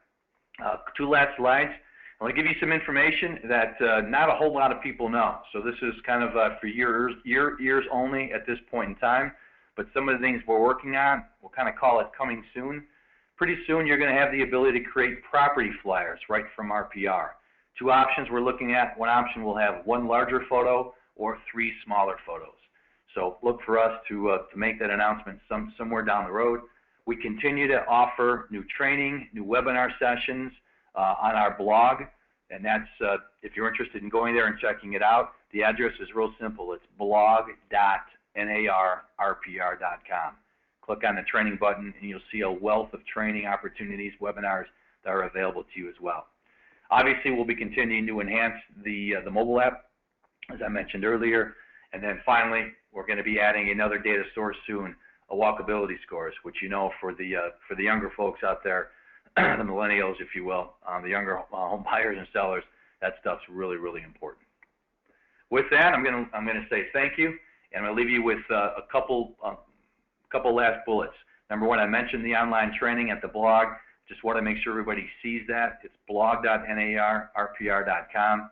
two last slides. I want to give you some information that not a whole lot of people know. So this is kind of for your ears only at this point in time. But some of the things we're working on, we'll kind of call it coming soon. Pretty soon you're going to have the ability to create property flyers right from RPR. Two options we're looking at. One option will have one larger photo or three smaller photos. So look for us to make that announcement somewhere down the road. We continue to offer new training, new webinar sessions on our blog, and that's if you're interested in going there and checking it out. The address is real simple. It's blog.narrpr.com. Click on the training button, and you'll see a wealth of training opportunities, webinars that are available to you as well. Obviously, we'll be continuing to enhance the mobile app, as I mentioned earlier, and then finally, we're going to be adding another data source soon, a walkability scores, which for the younger folks out there, the millennials, if you will, the younger home buyers and sellers, that stuff's really, really important. With that, I'm going to say thank you, and I'm going to leave you with a couple last bullets. Number one, I mentioned the online training at the blog. Just want to make sure everybody sees that. It's blog.narrpr.com.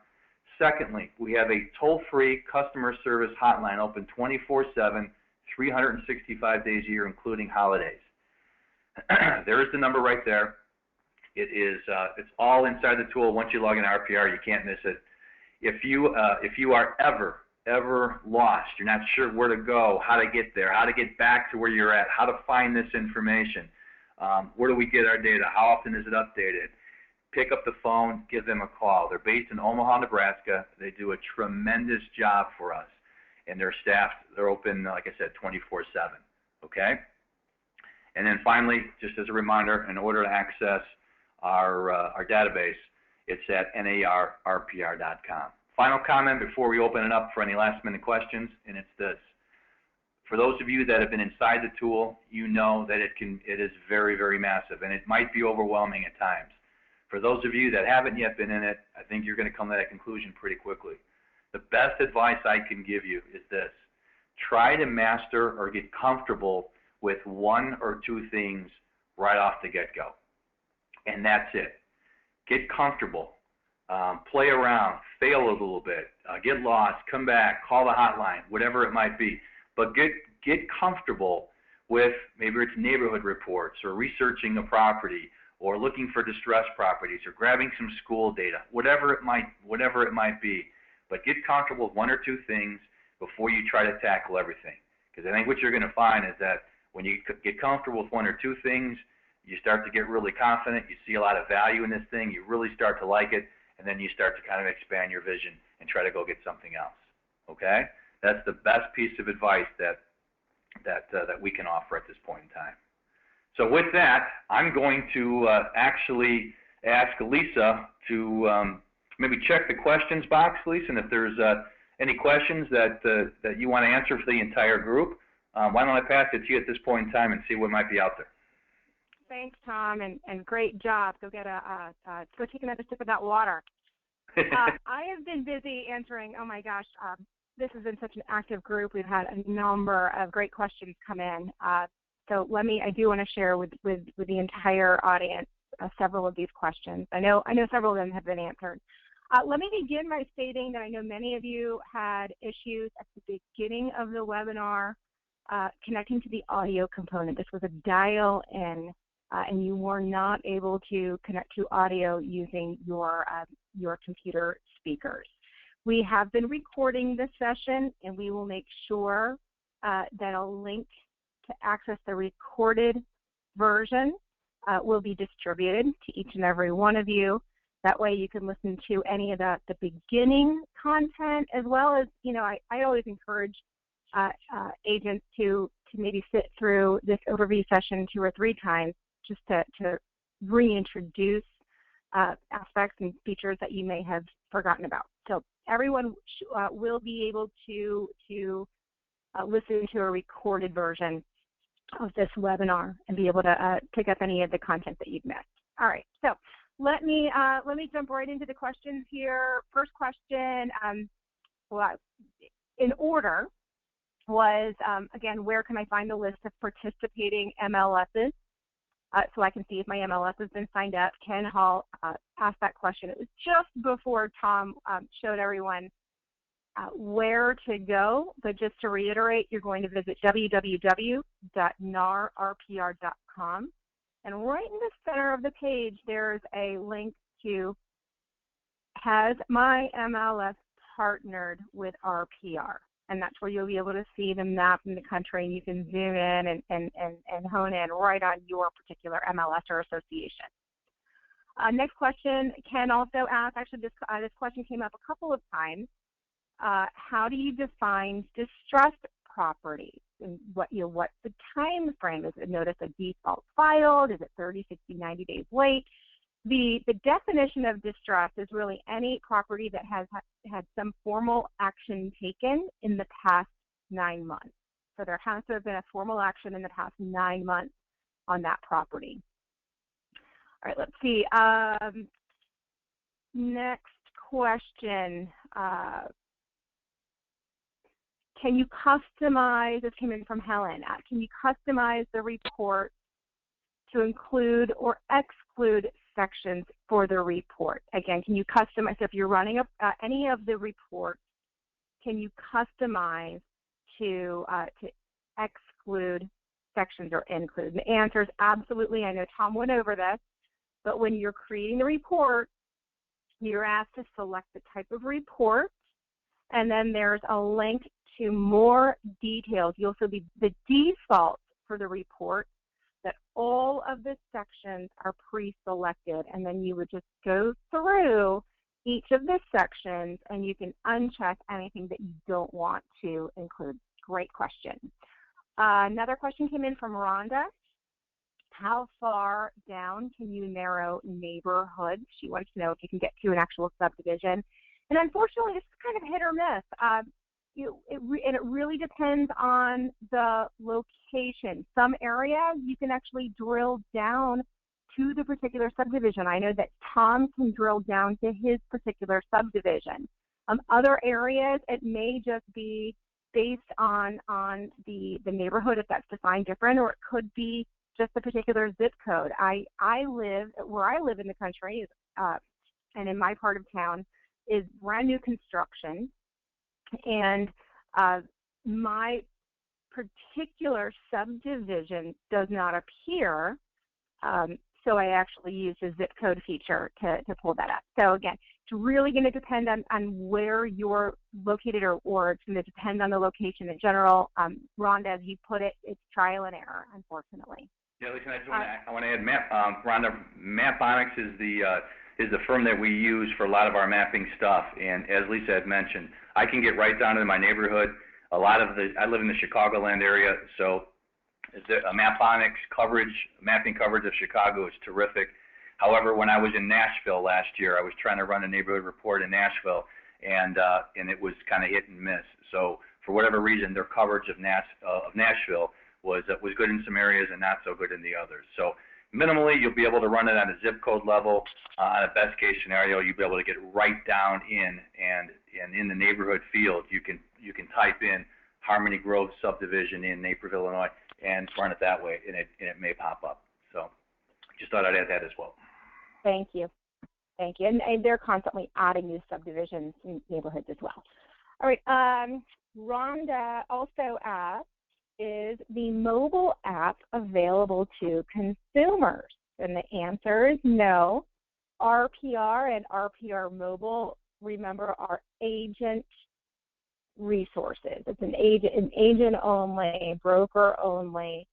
Secondly, we have a toll-free customer service hotline open 24/7, 365 days a year, including holidays. There is the number right there. It's all inside the tool. Once you log in to RPR, you can't miss it. If you are ever lost, you're not sure where to go, how to get there, how to get back to where you're at, how to find this information, where do we get our data, how often is it updated, pick up the phone, give them a call. They're based in Omaha, Nebraska. They do a tremendous job for us, and they're staffed. They're open, like I said, 24/7. Okay. And then finally, just as a reminder, in order to access our database, it's at narrpr.com. Final comment before we open it up for any last-minute questions, and it's this. For those of you that have been inside the tool, you know that it is very, very massive, and it might be overwhelming at times. For those of you that haven't yet been in it, I think you're going to come to that conclusion pretty quickly. The best advice I can give you is this. Try to master or get comfortable with one or two things right off the get-go. And that's it. Get comfortable. Play around. Fail a little bit. Get lost. Come back. Call the hotline. Whatever it might be. But get comfortable with maybe it's neighborhood reports or researching a property or looking for distressed properties or grabbing some school data. Whatever it might be. But get comfortable with one or two things before you try to tackle everything. Because I think what you're going to find is that when you get comfortable with one or two things, you start to get really confident, you see a lot of value in this thing, you really start to like it, and then you start to kind of expand your vision and try to go get something else. Okay? That's the best piece of advice that we can offer at this point in time. So with that, I'm going to actually ask Lisa to maybe check the questions box, Lisa, and if there's any questions that you want to answer for the entire group, why don't I pass it to you at this point in time and see what might be out there. Thanks, Tom, and great job. Go take another sip of that water. I have been busy answering. Oh my gosh, this has been such an active group. We've had a number of great questions come in. So I do want to share with the entire audience several of these questions. I know several of them have been answered. Let me begin by stating that I know many of you had issues at the beginning of the webinar connecting to the audio component. This was a dial-in, and you were not able to connect to audio using your computer speakers. We have been recording this session, and we will make sure that a link to access the recorded version will be distributed to each and every one of you. That way you can listen to any of the beginning content, as well as, I always encourage agents to maybe sit through this overview session 2 or 3 times just to reintroduce aspects and features that you may have forgotten about. So everyone will be able to listen to a recorded version of this webinar and be able to pick up any of the content that you've missed. All right, so let me jump right into the questions here. First question, in order, was again, where can I find the list of participating MLSs so I can see if my MLS has been signed up? Ken Hall asked that question. It was just before Tom showed everyone where to go, but just to reiterate, you're going to visit www.narrpr.com, and right in the center of the page there's a link to has my MLS partnered with RPR, and that's where you'll be able to see the map in the country, and you can zoom in and hone in right on your particular MLS or association. Next question, Ken also asked, actually this question came up a couple of times. How do you define distressed properties? And what's the time frame? Is it notice a default filed? Is it 30, 60, 90 days late? The definition of distress is really any property that has had some formal action taken in the past 9 months. So there has to have been a formal action in the past 9 months on that property. All right, let's see. Next question. Can you customize, this came in from Helen, can you customize the report to include or exclude sections for the report? Again, can you customize, so if you're running any of the reports, can you customize to exclude sections or include? And the answer is absolutely. I know Tom went over this, but when you're creating the report, you're asked to select the type of report, and then there's a link to more details. You'll see the default for the report that all of the sections are pre-selected, and then you would just go through each of the sections and you can uncheck anything that you don't want to include. Great question. Another question came in from Rhonda. How far down can you narrow neighborhoods? She wants to know if you can get to an actual subdivision. And unfortunately, this is kind of hit or miss. And it really depends on the location. Some areas you can actually drill down to the particular subdivision. I know that Tom can drill down to his particular subdivision. Other areas, it may just be based on the neighborhood, if that's defined different, or it could be just a particular zip code. Where I live in the country, and in my part of town, is brand new construction. And my particular subdivision does not appear, so I actually use the zip code feature to pull that up. So again, it's really going to depend on where you're located, or it's going to depend on the location in general. Rhonda, as you put it, it's trial and error, unfortunately. Yeah, listen, I want to add, Rhonda, Maponics is the firm that we use for a lot of our mapping stuff. And as Lisa had mentioned, I can get right down into my neighborhood. I live in the Chicagoland area, so Maponics mapping coverage of Chicago is terrific. However, when I was in Nashville last year, I was trying to run a neighborhood report in Nashville, and it was kind of hit and miss. So for whatever reason, their coverage of Nashville was good in some areas and not so good in the others. So minimally, you'll be able to run it on a zip code level. On a best case scenario, you'll be able to get right down in, and in the neighborhood field, you can type in Harmony Grove subdivision in Naperville, Illinois, and run it that way, and it may pop up. So just thought I'd add that as well. Thank you. Thank you. And they're constantly adding new subdivisions in neighborhoods as well. All right. Rhonda also asked, is the mobile app available to consumers? And the answer is no. RPR and RPR Mobile, remember, are agent resources. It's an agent-only, broker-only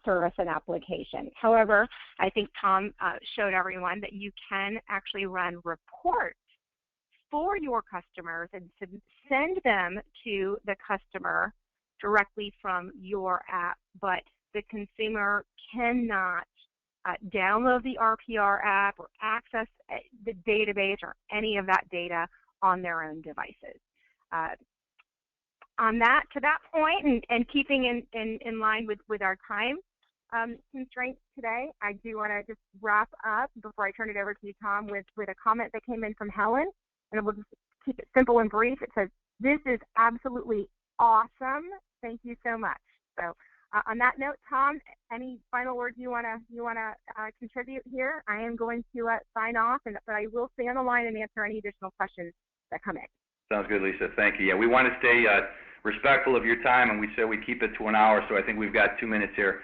service and application. However, I think Tom showed everyone that you can actually run reports for your customers and send them to the customer directly from your app, but the consumer cannot download the RPR app or access the database or any of that data on their own devices. To that point, and keeping in line with our time constraints today, I do want to just wrap up before I turn it over to you, Tom, with a comment that came in from Helen, and we'll just keep it simple and brief. It says, "This is absolutely awesome. Thank you so much." So on that note, Tom, any final words you want to contribute here? I am going to sign off, but I will stay on the line and answer any additional questions that come in. Sounds good, Lisa. Thank you. Yeah, we want to stay respectful of your time, and we said we keep it to an hour, so I think we've got 2 minutes here.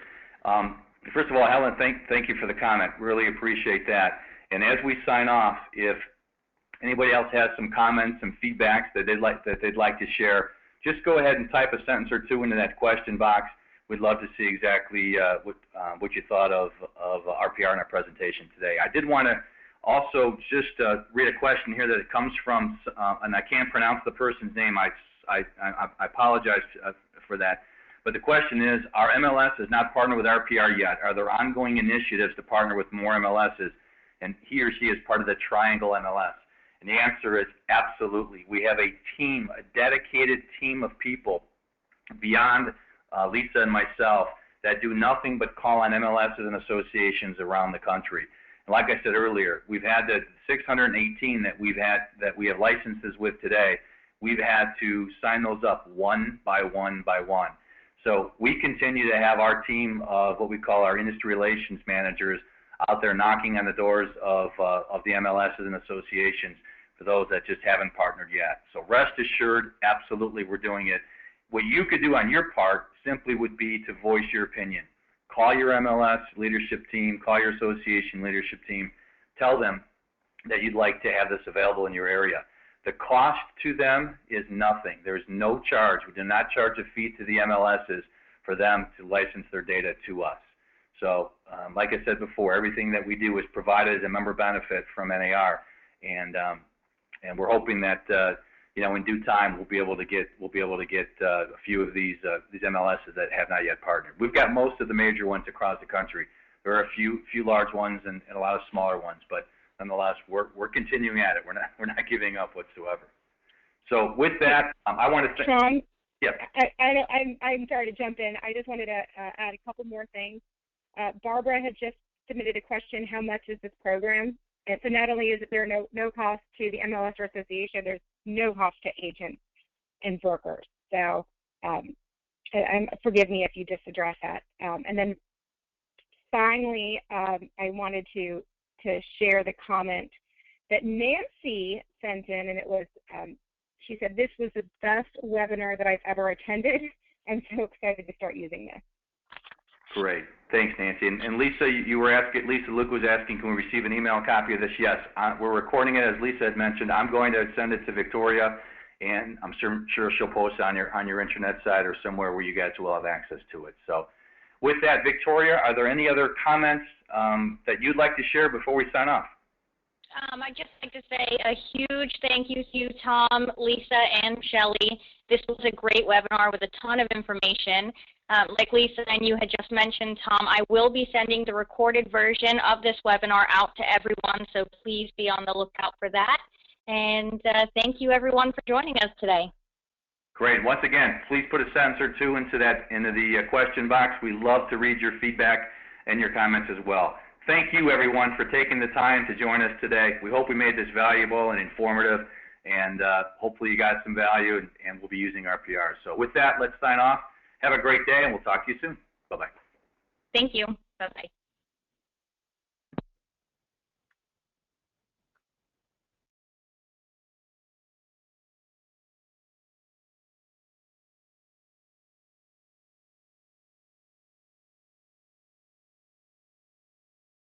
First of all, Helen, thank you for the comment. Really appreciate that. And as we sign off, if anybody else has some comments, some feedbacks that they'd like to share, just go ahead and type a sentence or two into that question box. We'd love to see exactly what you thought of RPR in our presentation today. I did want to also just read a question here that it comes from, and I can't pronounce the person's name. I apologize for that. But the question is, our MLS is not partnered with RPR yet. Are there ongoing initiatives to partner with more MLSs? And he or she is part of the Triangle MLS. And the answer is absolutely. We have a team, a dedicated team of people beyond Lisa and myself that do nothing but call on MLSs and associations around the country. And like I said earlier, we've had the 618 that we have licenses with today. We've had to sign those up one by one by one. So we continue to have our team of what we call our industry relations managers out there knocking on the doors of the MLSs and associations for those that just haven't partnered yet. So rest assured, absolutely, we're doing it. What you could do on your part simply would be to voice your opinion. Call your MLS leadership team, call your association leadership team, tell them that you'd like to have this available in your area. The cost to them is nothing. There's no charge. We do not charge a fee to the MLSs for them to license their data to us. So like I said before, everything that we do is provided as a member benefit from NAR, and we're hoping that in due time we'll be able to get a few of these MLSs that have not yet partnered. We've got most of the major ones across the country. There are a few large ones and a lot of smaller ones, but nonetheless, we're continuing at it. We're not giving up whatsoever. So with that, I want to say, Sean, yep. I'm sorry to jump in. I just wanted to add a couple more things. Barbara had just submitted a question: how much is this program? And so not only is there no cost to the MLS or association, there's no cost to agents and brokers. So forgive me if you just address that. And then finally, I wanted to share the comment that Nancy sent in, and it was, she said, "This was the best webinar that I've ever attended. I'm so excited to start using this." Great. Thanks, Nancy. And Lisa, Luke was asking, can we receive an email copy of this? Yes. We're recording it, as Lisa had mentioned. I'm going to send it to Victoria, and I'm sure she'll post it on your intranet site or somewhere where you guys will have access to it. So With that, Victoria, are there any other comments that you'd like to share before we sign off? I'd just like to say a huge thank you to you, Tom, Lisa, and Shelley. This was a great webinar with a ton of information. Like Lisa and you had just mentioned, Tom, I will be sending the recorded version of this webinar out to everyone, so please be on the lookout for that. And thank you, everyone, for joining us today. Great. Once again, please put a sentence or two into the question box. We love to read your feedback and your comments as well. Thank you, everyone, for taking the time to join us today. We hope we made this valuable and informative, and hopefully you got some value, and we'll be using RPR. So with that, let's sign off. Have a great day, and we'll talk to you soon. Bye-bye. Thank you. Bye-bye.